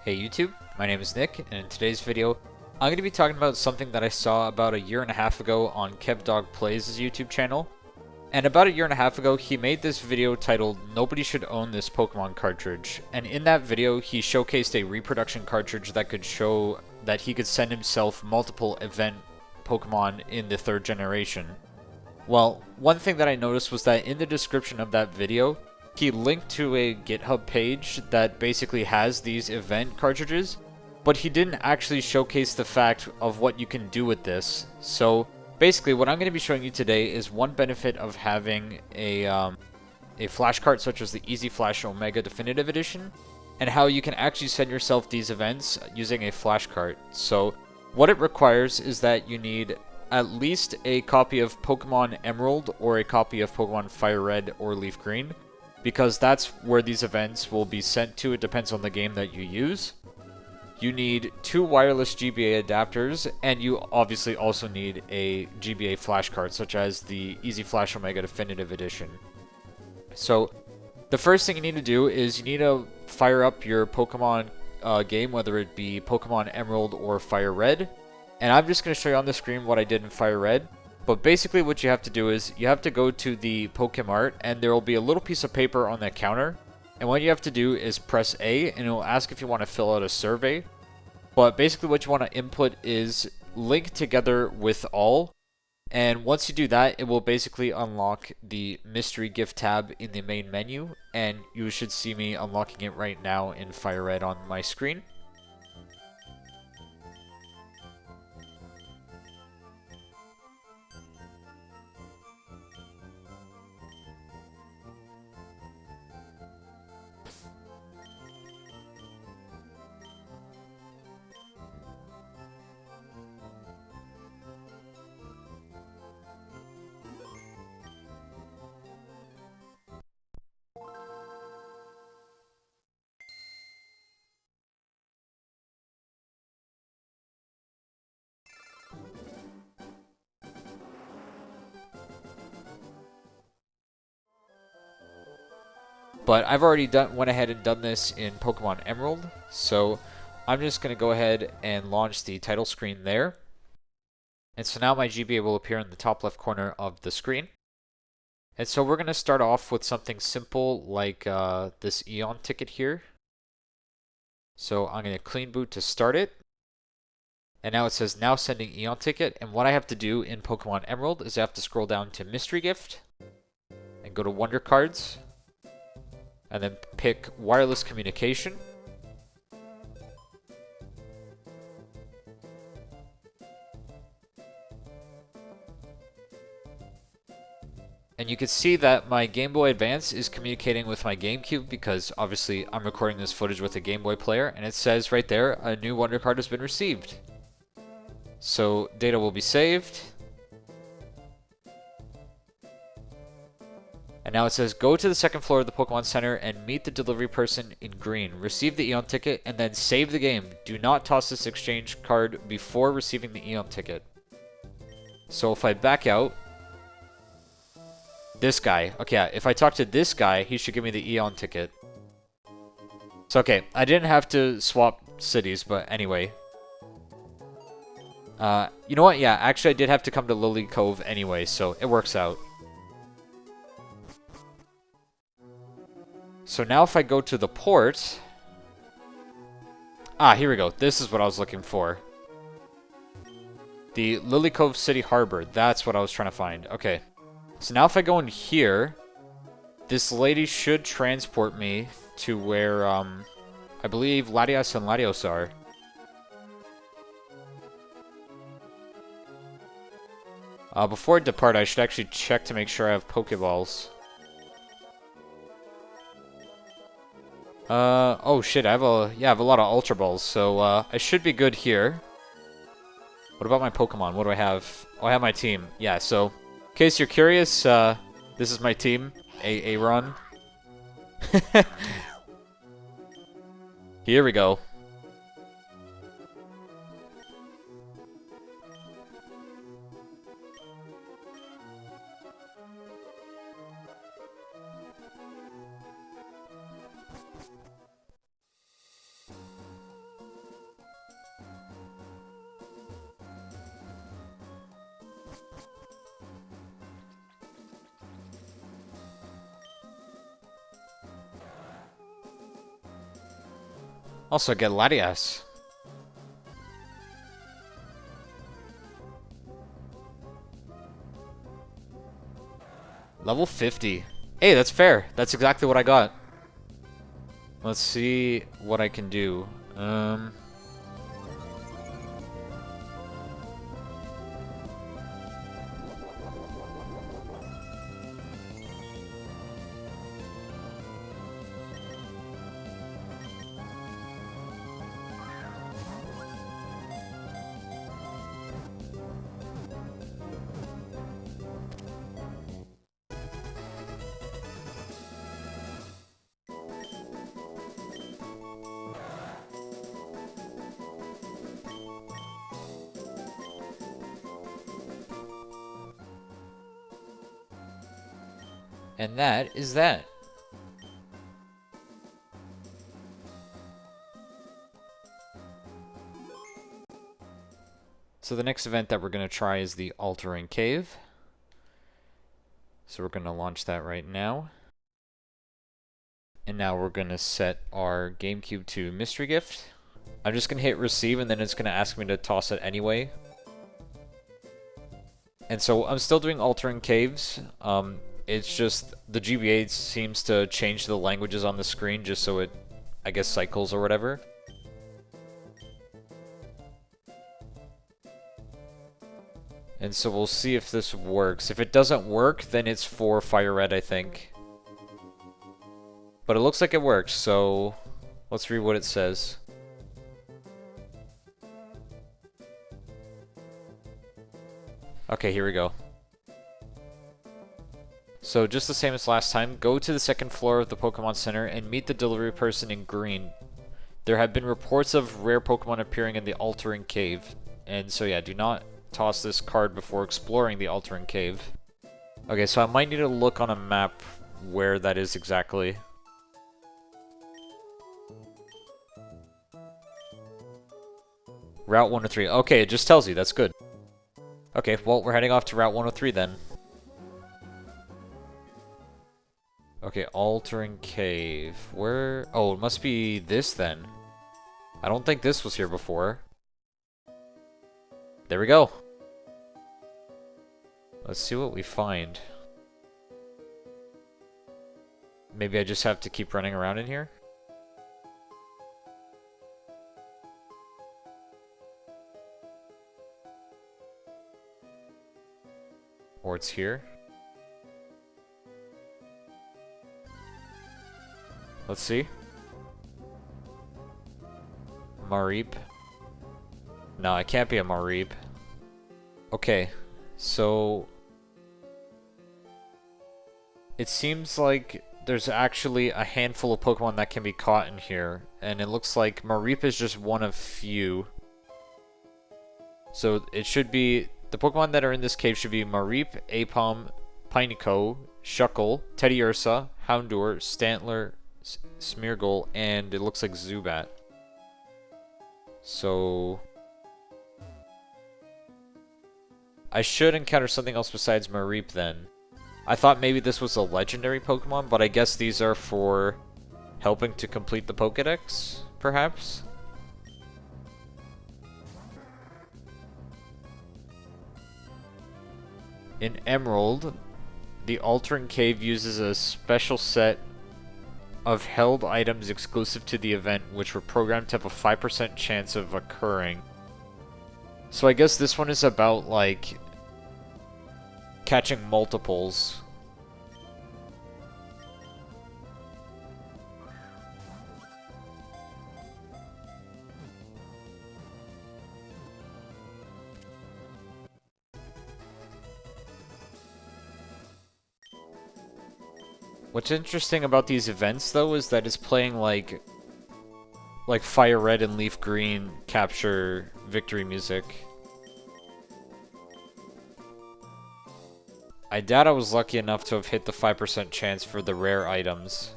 Hey YouTube, my name is Nick, and in today's video, I'm going to be talking about something that I saw about a year and a half ago on KevDogPlays' YouTube channel. And about a year and a half ago, he made this video titled, "Nobody Should Own This Pokemon Cartridge." And in that video, he showcased a reproduction cartridge that could show that he could send himself multiple event Pokemon in the 3rd generation. Well, one thing that I noticed was that in the description of that video, he linked to a GitHub page that basically has these event cartridges, but he didn't actually showcase the fact of what you can do with this. So basically what I'm going to be showing you today is one benefit of having a flash cart such as the Easy Flash Omega Definitive Edition, and how you can actually send yourself these events using a flash cart. So what it requires is that you need at least a copy of Pokemon Emerald or a copy of Pokemon Fire Red or Leaf Green, because that's where these events will be sent to. It depends on the game that you use. You need 2 wireless GBA adapters, and you obviously also need a GBA flash card, such as the Easy Flash Omega Definitive Edition. So the first thing you need to do is you need to fire up your Pokemon game, whether it be Pokemon Emerald or Fire Red. And I'm just going to show you on the screen what I did in Fire Red. But basically what you have to do is you have to go to the Pokemart, and there will be a little piece of paper on the counter. And what you have to do is press A, and it will ask if you want to fill out a survey. But basically what you want to input is link together with all. And once you do that, it will basically unlock the mystery gift tab in the main menu. And you should see me unlocking it right now in Fire Red on my screen. But I've already went ahead and done this in Pokemon Emerald, so I'm just going to go ahead and launch the title screen there. And so now my GBA will appear in the top left corner of the screen. And so we're going to start off with something simple like this Eon Ticket here. So I'm going to clean boot to start it. And now it says now sending Eon Ticket. And what I have to do in Pokemon Emerald is I have to scroll down to Mystery Gift and go to Wonder Cards. And then pick Wireless Communication. And you can see that my Game Boy Advance is communicating with my GameCube, because obviously I'm recording this footage with a Game Boy player, and it says right there, a new Wonder Card has been received. So data will be saved. And now it says, go to the 2nd floor of the Pokemon Center and meet the delivery person in green. Receive the Eon Ticket and then save the game. Do not toss this exchange card before receiving the Eon Ticket. So if I back out, this guy. Okay, yeah, if I talk to this guy, he should give me the Eon Ticket. So okay, I didn't have to swap cities, but anyway. You know what? Yeah, actually I did have to come to Lily Cove anyway, so it works out. So now if I go to the port... Ah, here we go. This is what I was looking for. The Lily Cove City Harbor. That's what I was trying to find. Okay. So now if I go in here, this lady should transport me to where, I believe Latias and Latios are. Before I depart, I should actually check to make sure I have Pokeballs. Oh shit, I have a lot of Ultra Balls, so, I should be good here. What about my Pokemon? What do I have? Oh, I have my team. Yeah, so, in case you're curious, this is my team, Aaron. Here we go. Also get Latias. Level 50. Hey, that's fair. That's exactly what I got. Let's see what I can do. And that is that. So the next event that we're going to try is the Altering Cave. So we're going to launch that right now. And now we're going to set our GameCube to Mystery Gift. I'm just going to hit receive and then it's going to ask me to toss it anyway. And so I'm still doing Altering Caves. It's just the GBA seems to change the languages on the screen just so it, I guess, cycles or whatever. And so we'll see if this works. If it doesn't work, then it's for Fire Red, I think. But it looks like it works, so let's read what it says. Okay, here we go. So just the same as last time, go to the second floor of the Pokemon Center and meet the delivery person in green. There have been reports of rare Pokemon appearing in the Altering Cave. And so yeah, do not toss this card before exploring the Altering Cave. Okay, so I might need to look on a map where that is exactly. Route 103. Okay, it just tells you. That's good. Okay, well, we're heading off to Route 103 then. Okay, Altering Cave. Where? Oh, it must be this then. I don't think this was here before. There we go. Let's see what we find. Maybe I just have to keep running around in here? Or it's here? Let's see. Mareep. No, it can't be a Mareep. Okay, so it seems like there's actually a handful of Pokemon that can be caught in here, and it looks like Mareep is just one of few. So it should be, the Pokemon that are in this cave should be Mareep, Aipom, Pineco, Shuckle, Teddiursa, Houndour, Stantler, Smeargle, and it looks like Zubat. So I should encounter something else besides Mareep then. I thought maybe this was a legendary Pokemon, but I guess these are for helping to complete the Pokédex, perhaps? In Emerald, the Altering Cave uses a special set of held items exclusive to the event, which were programmed to have a 5% chance of occurring. So I guess this one is about, like, catching multiples. What's interesting about these events, though, is that it's playing like Fire Red and Leaf Green capture victory music. I doubt I was lucky enough to have hit the 5% chance for the rare items,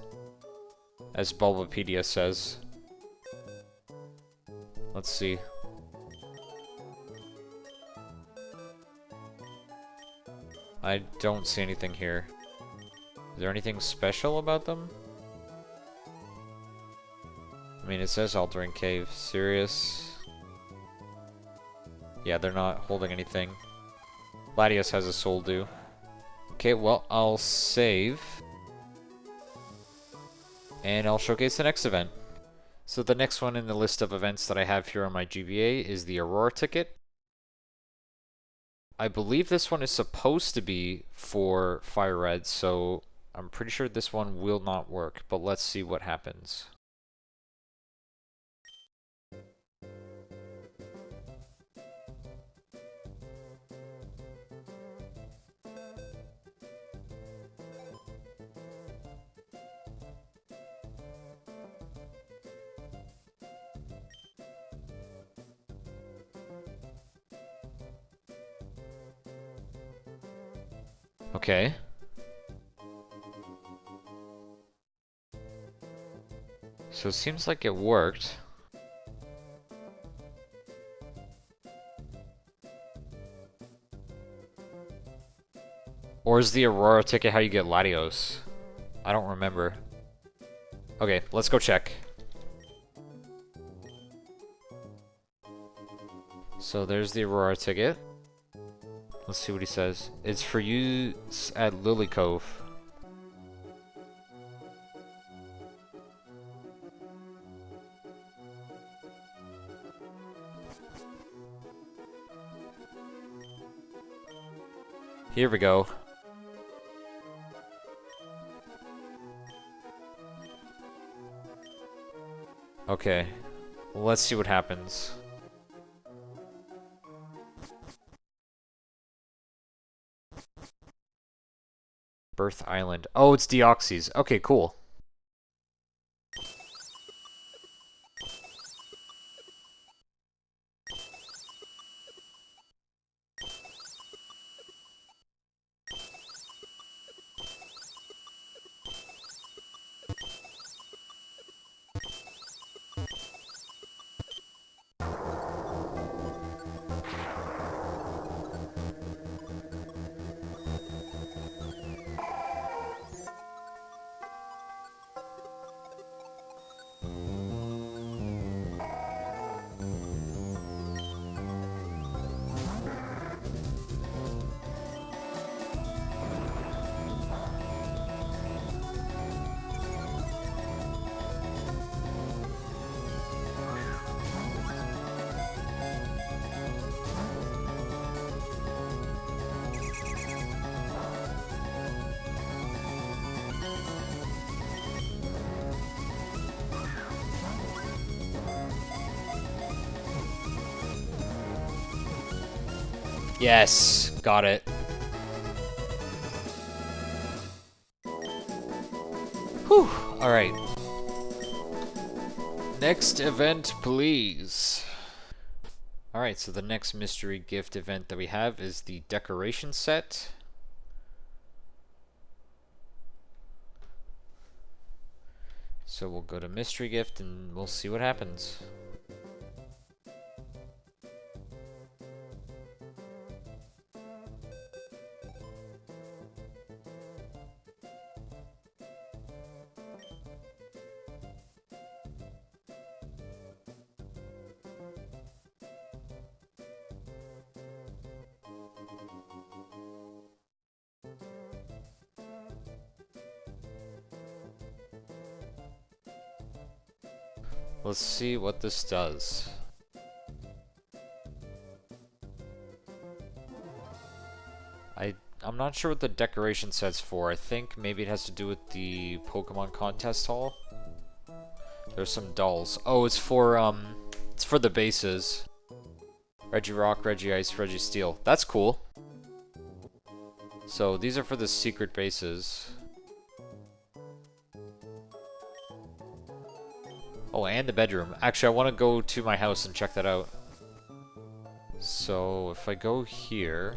as Bulbapedia says. Let's see. I don't see anything here. Is there anything special about them? I mean, it says Altering Cave. Serious? Yeah, they're not holding anything. Latios has a soul due. Okay, well, I'll save. And I'll showcase the next event. So the next one in the list of events that I have here on my GBA is the Aurora Ticket. I believe this one is supposed to be for Fire Red, so I'm pretty sure this one will not work, but let's see what happens. Okay. So it seems like it worked. Or is the Aurora Ticket how you get Latios? I don't remember. Okay, let's go check. So there's the Aurora Ticket. Let's see what he says. It's for use at Lily Cove. Here we go. Okay, let's see what happens. Birth Island. Oh, it's Deoxys. Okay, cool. Yes, got it. Whew, alright. Next event, please. Alright, so the next mystery gift event that we have is the decoration set. So we'll go to mystery gift and we'll see what happens. Let's see what this does. I'm not sure what the decoration set's for. I think maybe it has to do with the Pokemon contest hall. There's some dolls. Oh, it's for the bases. Regirock, Regice, Registeel. That's cool. So these are for the secret bases. Oh, and the bedroom. Actually, I want to go to my house and check that out. So if I go here,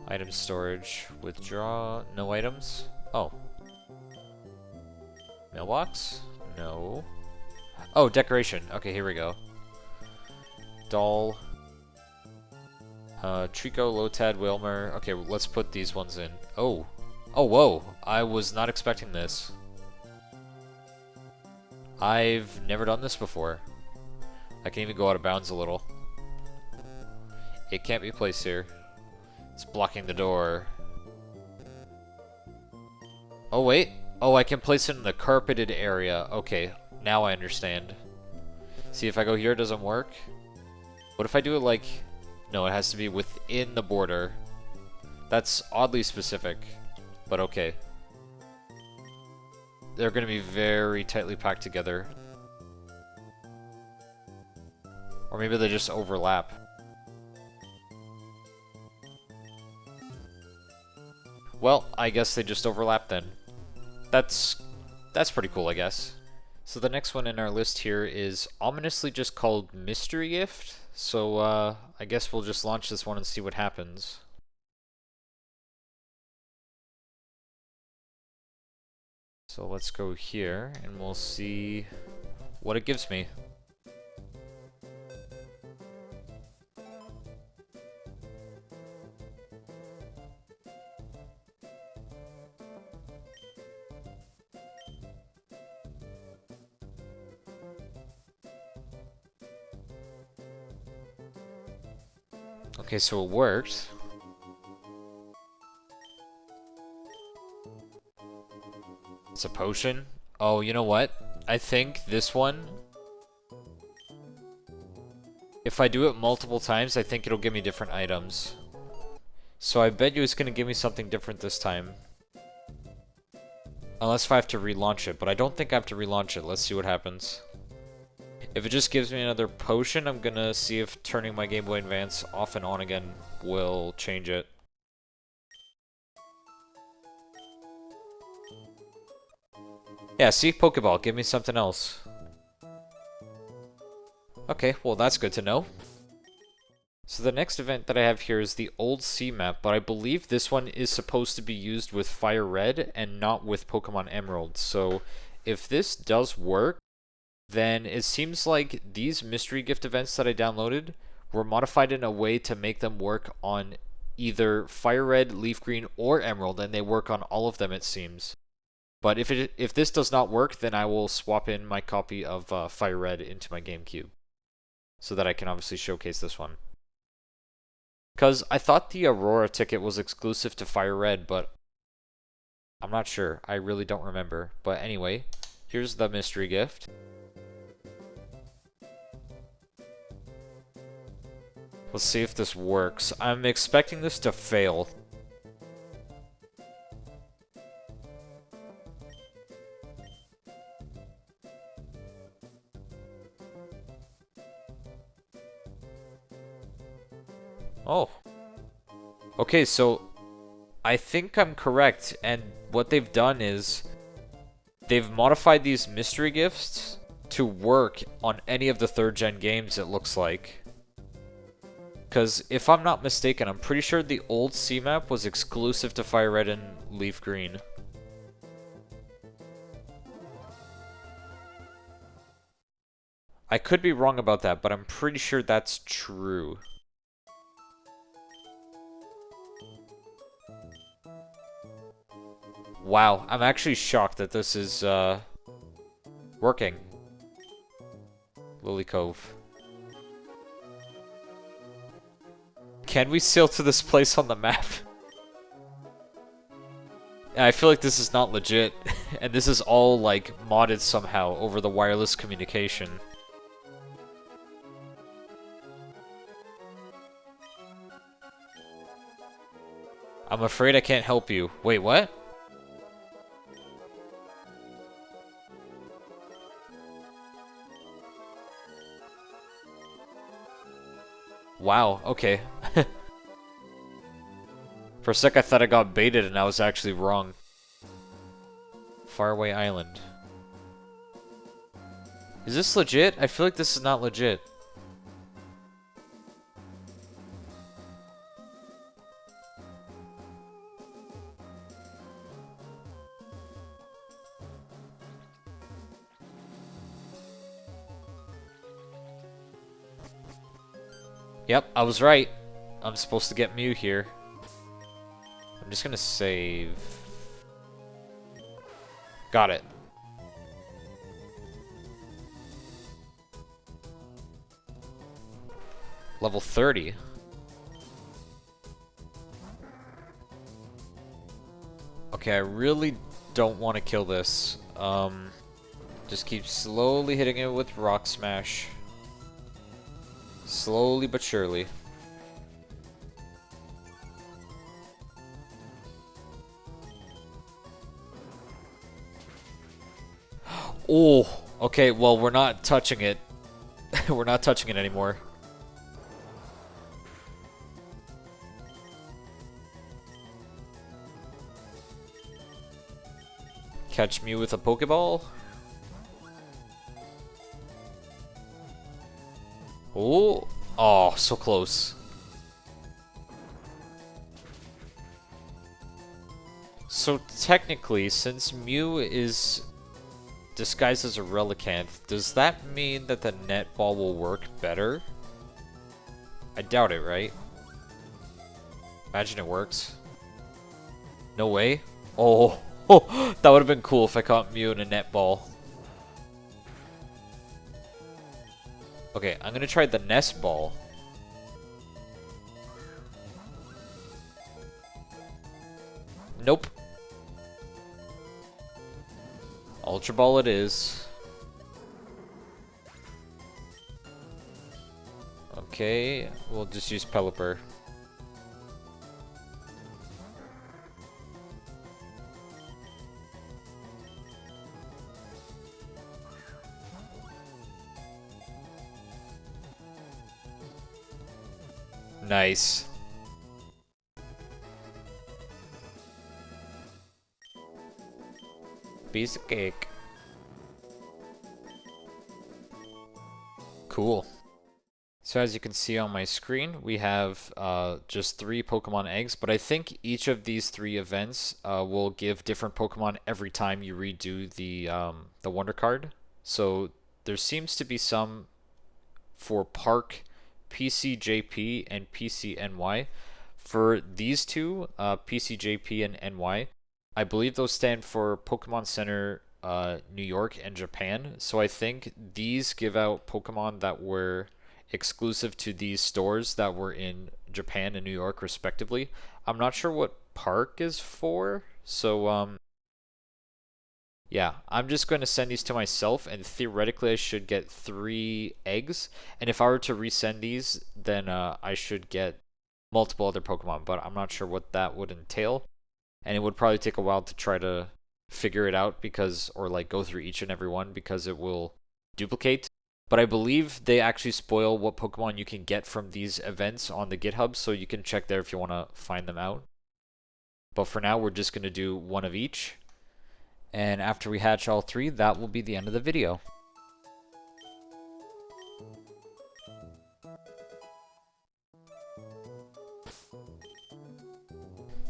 item storage, withdraw, no items. Oh. Mailbox? No. Oh, decoration. Okay, here we go. Doll. Trico, Lotad, Wilmer. Okay, let's put these ones in. Oh. Oh, whoa. I was not expecting this. I've never done this before. I can even go out of bounds a little. It can't be placed here. It's blocking the door. Oh, wait. Oh, I can place it in the carpeted area. Okay, now I understand. See, if I go here, it doesn't work. What if I do it like... No, it has to be within the border. That's oddly specific, but okay. They're going to be very tightly packed together. Or maybe they just overlap. Well, I guess they just overlap then. That's pretty cool, I guess. So the next one in our list here is ominously just called Mystery Gift. So I guess we'll just launch this one and see what happens. So let's go here and we'll see what it gives me. Okay, so it worked. It's a potion. Oh, you know what? I think this one, if I do it multiple times, I think it'll give me different items. So I bet you it's going to give me something different this time. Unless if I have to relaunch it, but I don't think I have to relaunch it. Let's see what happens. If it just gives me another potion, I'm gonna see if turning my Game Boy Advance off and on again will change it. Yeah, see? Pokeball, give me something else. Okay, well that's good to know. So the next event that I have here is the old sea map, but I believe this one is supposed to be used with Fire Red and not with Pokemon Emerald. So if this does work, then it seems like these mystery gift events that I downloaded were modified in a way to make them work on either Fire Red, Leaf Green, or Emerald, and they work on all of them, it seems. But if this does not work, then I will swap in my copy of Fire Red into my GameCube, so that I can obviously showcase this one. Because I thought the Aurora ticket was exclusive to Fire Red, but I'm not sure. I really don't remember. But anyway, here's the mystery gift. Let's see if this works. I'm expecting this to fail. Oh. Okay, so I think I'm correct, and what they've done is they've modified these mystery gifts to work on any of the 3rd gen games, it looks like. Because if I'm not mistaken, I'm pretty sure the old sea map was exclusive to Fire Red and Leaf Green. I could be wrong about that, but I'm pretty sure that's true. Wow, I'm actually shocked that this is working. Lily Cove. Can we sail to this place on the map? I feel like this is not legit, and this is all like modded somehow over the wireless communication. I'm afraid I can't help you. Wait, what? Wow, okay. For a sec I thought I got baited and I was actually wrong. Faraway Island. Is this legit? I feel like this is not legit. Yep, I was right. I'm supposed to get Mew here. I'm just gonna save. Got it. Level 30. Okay, I really don't want to kill this. Just keep slowly hitting it with Rock Smash. Slowly but surely. Oh, okay, well, we're not touching it. We're not touching it anymore. Catch me with a Pokeball. Oh, oh, so close. So technically, since Mew is disguised as a Relicanth, does that mean that the net ball will work better? I doubt it, right? Imagine it works. No way. Oh, oh, that would have been cool if I caught Mew in a net ball. Okay, I'm gonna try the Nest Ball. Nope. Ultra Ball it is. Okay, we'll just use Pelipper. Nice. Piece of cake. Cool. So as you can see on my screen, we have just 3 Pokemon eggs, but I think each of these 3 events will give different Pokemon every time you redo the Wonder Card. So there seems to be some for Park, PCJP, and PCNY. For these two, PCJP and NY, I believe those stand for Pokemon Center New York and Japan. So I think these give out Pokemon that were exclusive to these stores that were in Japan and New York respectively. I'm not sure what Park is for, so yeah, I'm just going to send these to myself, and theoretically I should get 3 eggs, and if I were to resend these, then I should get multiple other Pokemon, but I'm not sure what that would entail, and it would probably take a while to try to figure it out, because, or like go through each and every one, because it will duplicate. But I believe they actually spoil what Pokemon you can get from these events on the GitHub, so you can check there if you want to find them out. But for now, we're just going to do 1 of each. And after we hatch all 3, that will be the end of the video.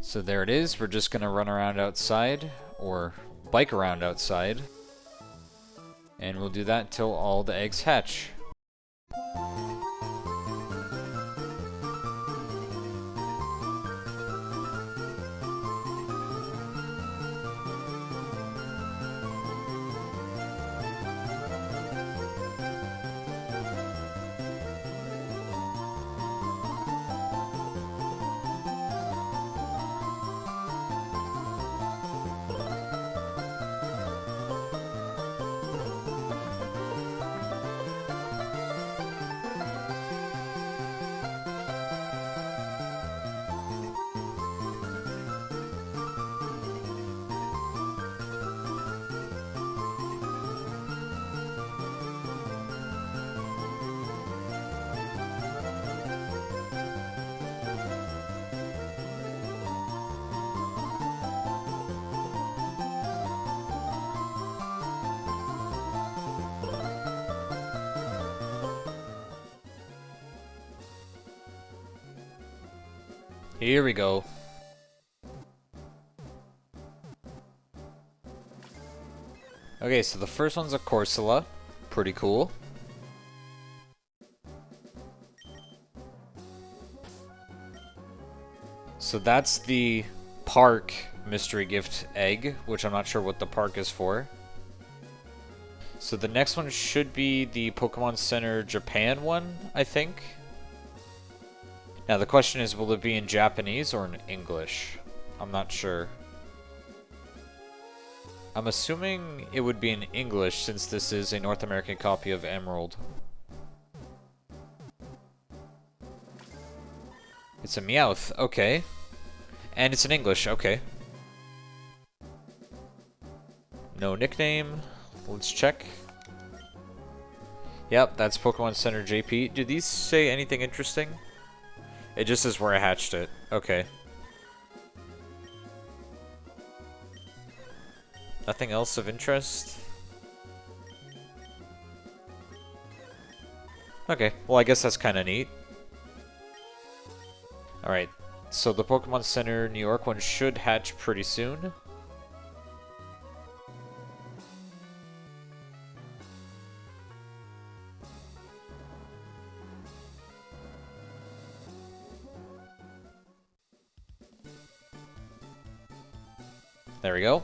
So there it is. We're just going to run around outside, or bike around outside. And we'll do that until all the eggs hatch. Here we go. Okay, so the first one's a Corsola. Pretty cool. So that's the Park mystery gift egg, which I'm not sure what the Park is for. So the next one should be the Pokemon Center Japan one, I think. Now the question is, will it be in Japanese or in English? I'm not sure. I'm assuming it would be in English since this is a North American copy of Emerald. It's a Meowth, okay. And it's in English, okay. No nickname. Let's check. Yep, that's Pokemon Center JP. Do these say anything interesting? It just says where I hatched it. Okay. Nothing else of interest? Okay, well I guess that's kind of neat. Alright, so the Pokemon Center New York one should hatch pretty soon. There we go.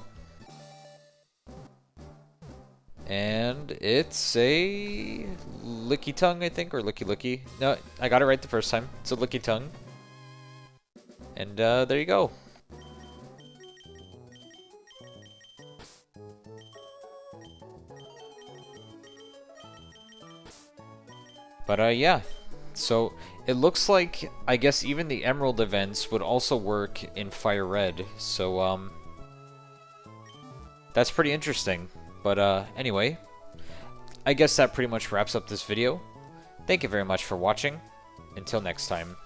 And it's a Licky Tongue, I think, or Licky Licky. No, I got it right the first time. It's a Licky Tongue. And there you go. But yeah, so it looks like, I guess even the Emerald events would also work in Fire Red. So that's pretty interesting. But anyway, I guess that pretty much wraps up this video. Thank you very much for watching. Until next time.